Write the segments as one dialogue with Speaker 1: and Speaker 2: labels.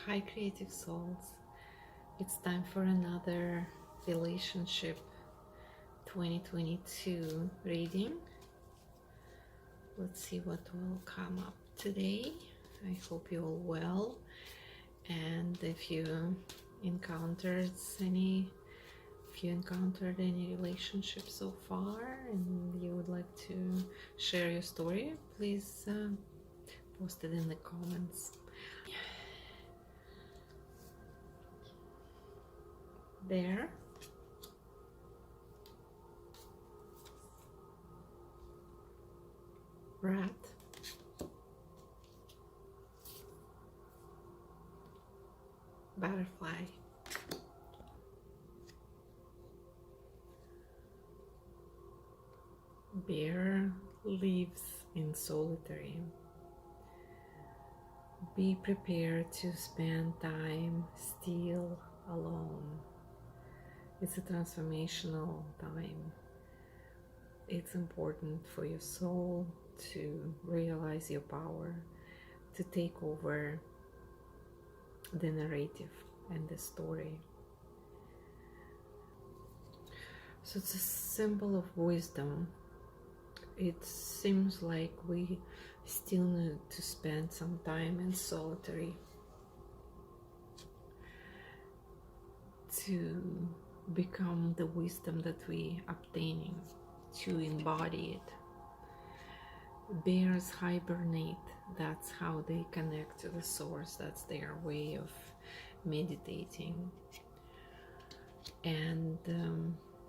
Speaker 1: Hi, creative souls. It's time for another relationship 2022 reading. Let's see what will come up today. I hope you're all well. And if you encountered any relationships so far and you would like to share your story, please post it in the comments. There. Rat. Butterfly. Bear lives in solitary. Be prepared to spend time still alone. It's a transformational time. It's important for your soul to realize your power, to take over the narrative and the story. So it's a symbol of wisdom. It seems like we still need to spend some time in solitary to become the wisdom that we obtaining, to embody it. Bears hibernate. That's how they connect to the source. That's their way of meditating. And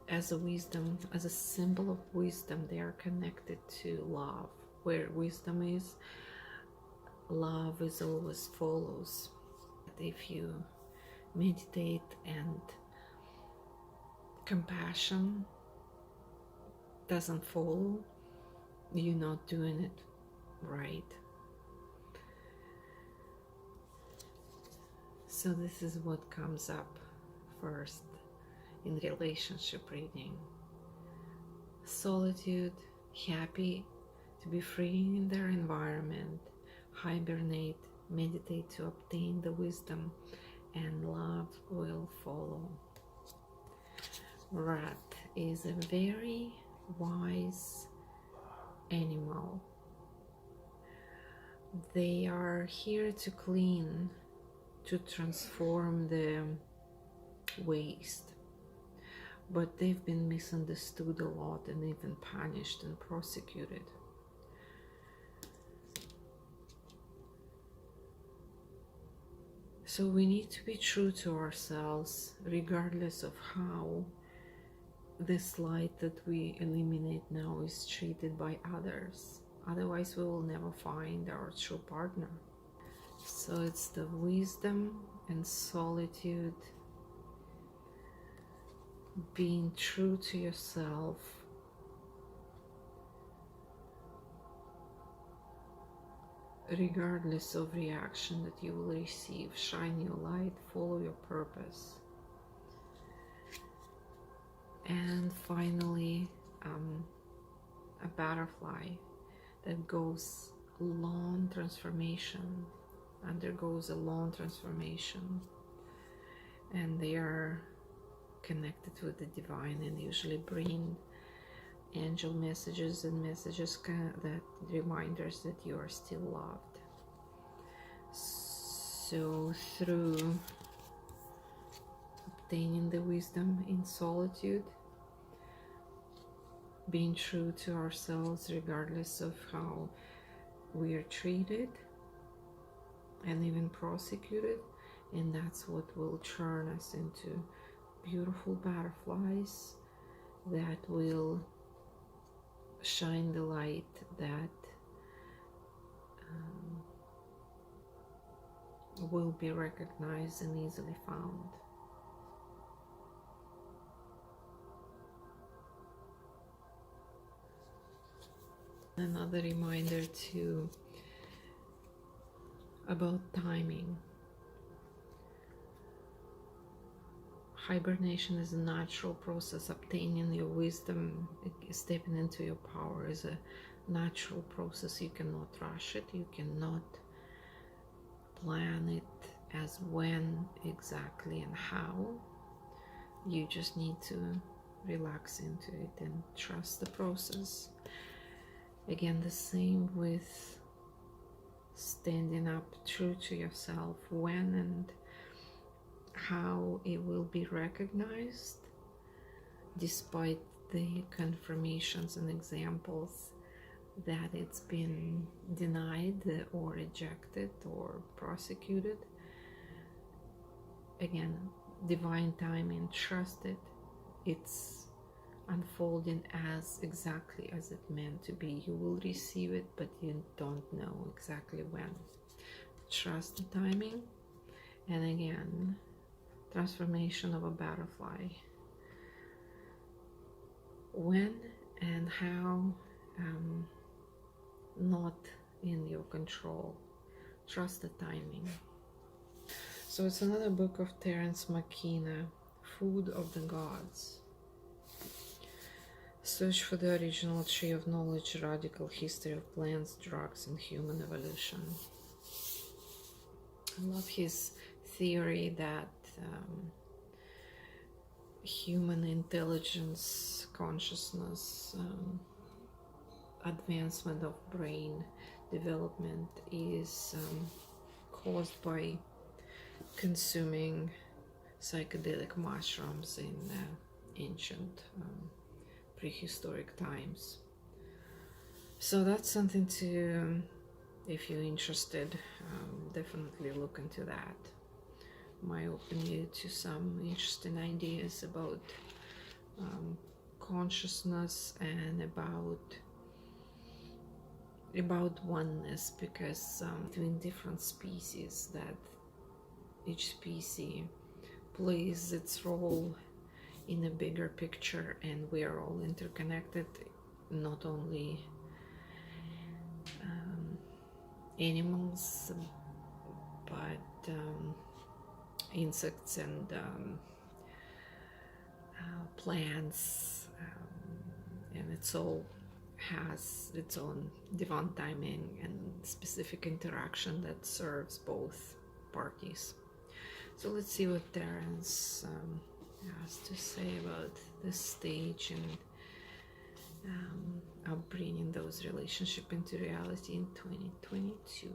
Speaker 1: as a wisdom, as a symbol of wisdom, they are connected to love. Where wisdom is, love is always follows. If you meditate and compassion doesn't follow, you're not doing it right. So this is what comes up first in relationship reading. Solitude, happy to be free in their environment, hibernate, meditate to obtain the wisdom, and love will follow. Rat is a very wise animal. They are here to clean, to transform the waste, but they've been misunderstood a lot and even punished and prosecuted. So we need to be true to ourselves, regardless of how this light that we eliminate now is treated by others. Otherwise, we will never find our true partner. So it's the wisdom and solitude, being true to yourself, regardless of reaction that you will receive. Shine your light, follow your purpose. And finally, a butterfly that goes long transformation, undergoes a long transformation, and they are connected with the divine and usually bring angel messages and messages that reminders that you are still loved. So through obtaining the wisdom in solitude, being true to ourselves regardless of how we are treated and even prosecuted, and that's what will turn us into beautiful butterflies that will shine the light that will be recognized and easily found. Another reminder too about timing. Hibernation is a natural process. Obtaining your wisdom, stepping into your power is a natural process. You cannot rush it. You cannot plan it as when exactly and how. You just need to relax into it and trust the process. Again, the same with standing up true to yourself, when and how it will be recognized, despite the confirmations and examples that it's been denied or rejected or prosecuted. Again, divine timing, trust it. It's unfolding as exactly as it meant to be. You will receive it, but you don't know exactly when. Trust the timing. And again, transformation of a butterfly. When and how, not in your control. Trust the timing. So it's another book of Terence McKenna, Food of the Gods. Search for the original tree of knowledge, radical history of plants, drugs, and human evolution. I love his theory that human intelligence, consciousness, advancement of brain development is caused by consuming psychedelic mushrooms in ancient prehistoric times. So that's something to, if you're interested, definitely look into that. Might open you to some interesting ideas about consciousness and about oneness, because between different species, that each species plays its role in a bigger picture, and we are all interconnected, not only animals, but insects and plants, and it's all has its own divine timing and specific interaction that serves both parties. So let's see what Terence has to say about this stage and bringing those relationships into reality in 2022.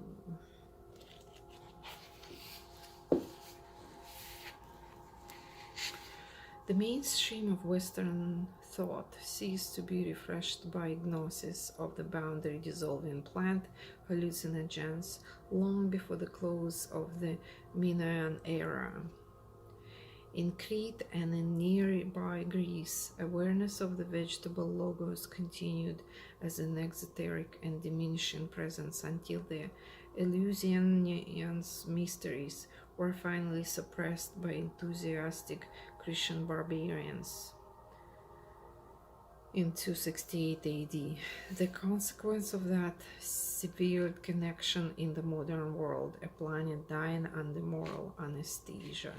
Speaker 1: The mainstream of Western thought ceased to be refreshed by gnosis of the boundary-dissolving plant hallucinogens long before the close of the Minoan era. In Crete and in nearby Greece, awareness of the vegetable logos continued as an exoteric and diminishing presence until the Eleusinian mysteries were finally suppressed by enthusiastic Christian barbarians in 268 AD. The consequence of that severed connection in the modern world, a planet dying under moral anesthesia.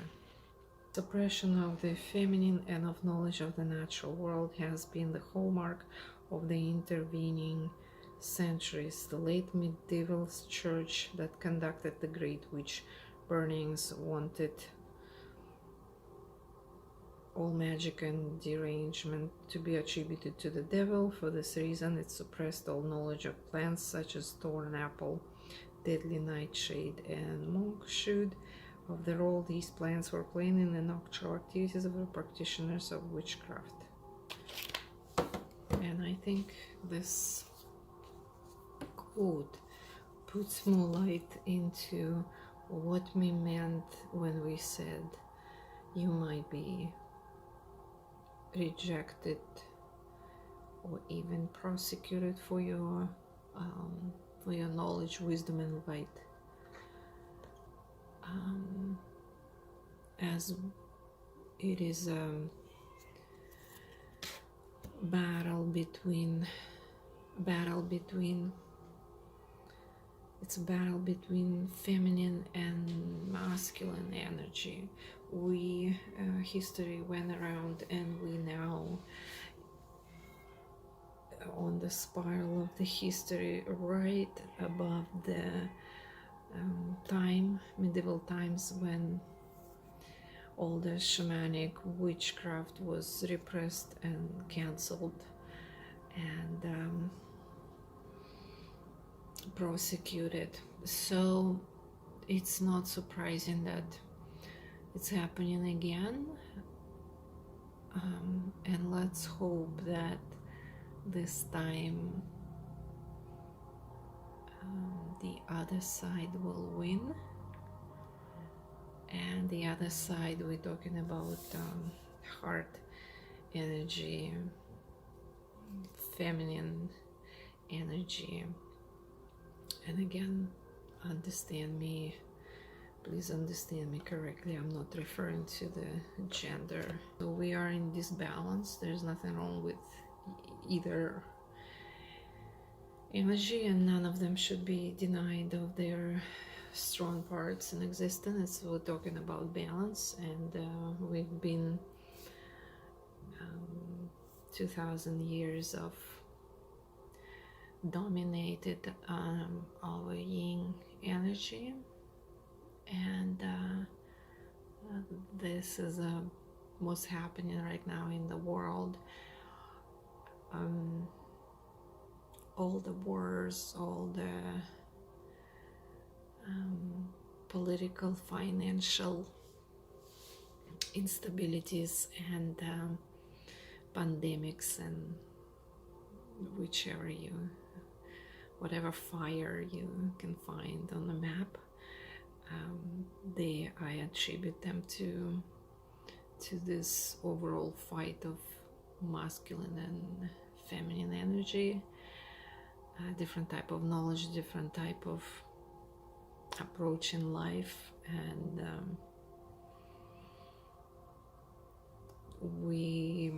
Speaker 1: Suppression of the feminine and of knowledge of the natural world has been the hallmark of the intervening centuries. The late medieval church that conducted the great witch burnings wanted all magic and derangement to be attributed to the devil. For this reason, it suppressed all knowledge of plants such as thorn apple, deadly nightshade, and monkshood, of the role these plants were playing in the nocturnal activities of the practitioners of witchcraft. And I think this quote puts more light into what we meant when we said you might be rejected or even prosecuted for your knowledge, wisdom, and light. As it is a battle between feminine and masculine energy. History went around, and we now on the spiral of the history right above the medieval times, when all the shamanic witchcraft was repressed and cancelled and prosecuted. So it's not surprising that it's happening again, and let's hope that this time the other side will win. And the other side, we're talking about heart energy, feminine energy. And again, understand me, please understand me correctly, I'm not referring to the gender. So we are in this balance. There's nothing wrong with either energy, and none of them should be denied of their strong parts in existence. We're talking about balance, and we've been 2000 years of dominated our yin energy, and this is what's happening right now in the world. All the wars, all the political, financial instabilities, and pandemics, and whatever fire you can find on the map, I attribute them to this overall fight of masculine and feminine energy, different type of knowledge, different type of approach in life, and we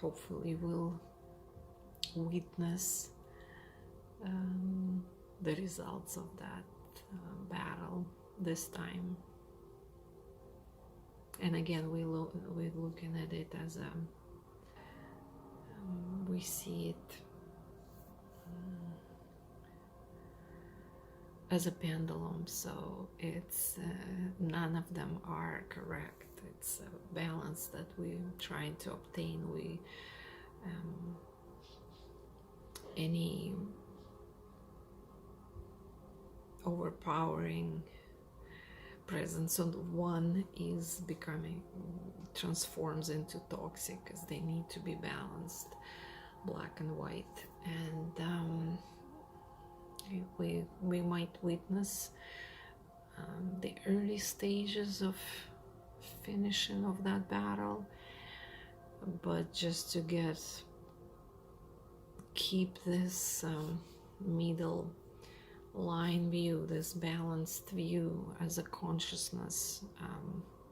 Speaker 1: hopefully will witness the results of that battle this time. And again, we're looking at it as we see it as a pendulum, so it's none of them are correct. It's a balance that we're trying to obtain. Any overpowering presence on one is transforms into toxic, because they need to be balanced, black and white. And we might witness the early stages of finishing of that battle, but just to keep this middle line view, this balanced view as a consciousness,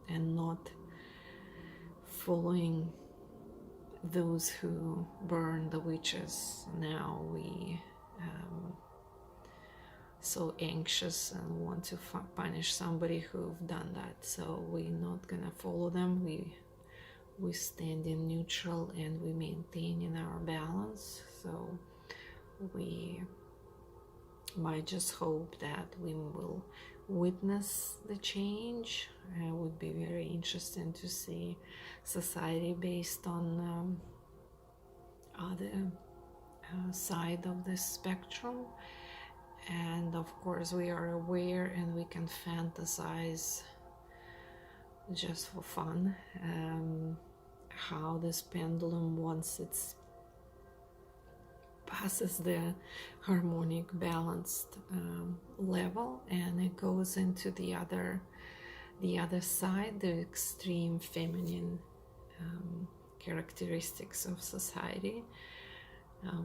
Speaker 1: and not following those who burn the witches. Now we so anxious and want to punish somebody who've done that, so we're not gonna follow them. We stand in neutral, and we maintain in our balance. So we might just hope that we will witness the change. It would be very interesting to see society based on other side of the spectrum. And of course we are aware, and we can fantasize just for fun how this pendulum, once it's passes the harmonic balanced level, and it goes into the other side, the extreme feminine characteristics of society.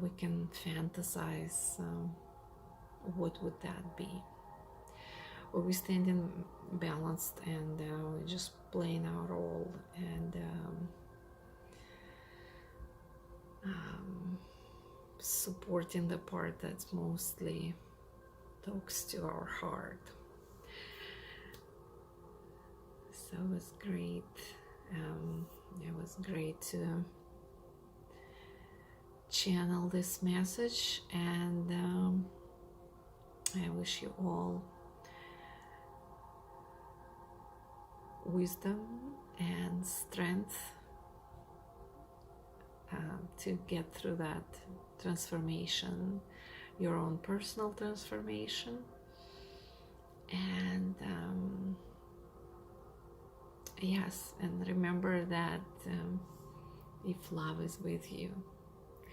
Speaker 1: We can fantasize what would that be, or we stand in balanced, and we're just playing our role, and supporting the part that's mostly talks to our heart. So it was great. It was great to channel this message, and I wish you all wisdom and strength to get through that transformation, your own personal transformation. And yes, and remember that if love is with you,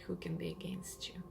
Speaker 1: who can be against you?